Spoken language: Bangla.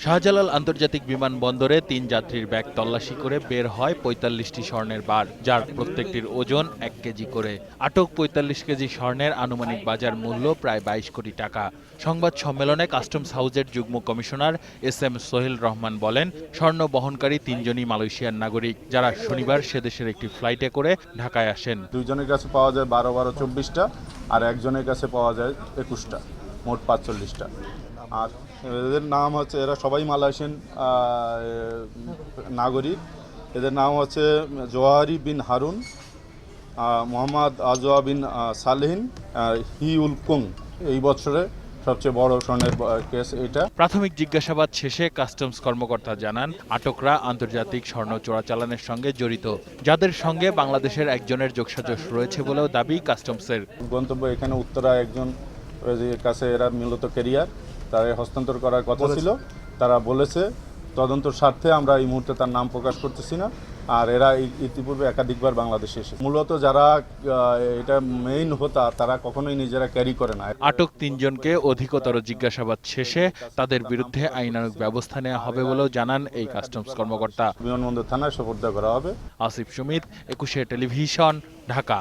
শাহজালাল আন্তর্জাতিক বিমানবন্দরে ৩ যাত্রীর ব্যাগ তল্লাশি করে বের হয় ৪৫টি স্বর্ণের বার, যার প্রত্যেকটির ওজন ১ কেজি করে। আটক ৪৫ কেজি স্বর্ণের আনুমানিক বাজার মূল্য প্রায় ২২ কোটি টাকা। সংবাদ সম্মেলনে কাস্টমস হাউজের যুগ্ম commissioner S M Sohel Rahman বলেন, স্বর্ণ বহনকারী ৩ জনই মালয়েশিয়ার নাগরিক, যারা শনিবার সেদেশের একটি ফ্লাইটে করে ঢাকায় আসেন। দুইজনের কাছে পাওয়া যায় ১২ ২৪টা, আর একজনের কাছে পাওয়া যায় ২১টা, মোট ৪৫টা। আর এদের নাম হচ্ছে, এরা সবাই মালয়েশিয়ান নাগরিক। এদের নাম হচ্ছে জোহারি বিন হারুন, মোহাম্মদ আজওয়া বিন সালেহিন, হি উল কুং। এই বছরে সবচেয়ে বড় স্বর্ণের কেস এটা। প্রাথমিক জিজ্ঞাসাবাদ শেষে কাস্টমস কর্মকর্তা জানান, আটকরা আন্তর্জাতিক স্বর্ণ চোরাচালানের সঙ্গে জড়িত, যাদের সঙ্গে বাংলাদেশের একজনের যোগসাজশ রয়েছে বলেও দাবি কাস্টমসের। গন্তব্য এখানে উত্তরা একজন কাছে এরা মূলত ক্যারিয়ার, তারা হস্তান্তর করার কথা ছিল। তারা বলেছে তদন্তর স্বার্থে আমরা এই মুহূর্তে তার নাম প্রকাশ করতেছি না। আর এরা ইতিপূর্বে একাধিকবার বাংলাদেশে এসেছে। মূলত যারা এটা মেইন হোতা, তারা কখনোই নিজেরা ক্যারি করে না। আটক ৩ জনকে অধিকতর জিজ্ঞাসাবাদ শেষে তাদের বিরুদ্ধে আইনানুগ ব্যবস্থা নেওয়া হবে বলেও জানান এই কাস্টমস কর্মকর্তা। বিমানবন্দর থানায় সোপর্দ করা হবে। আসিফ সুমিত, ২১ টেলিভিশন, ঢাকা।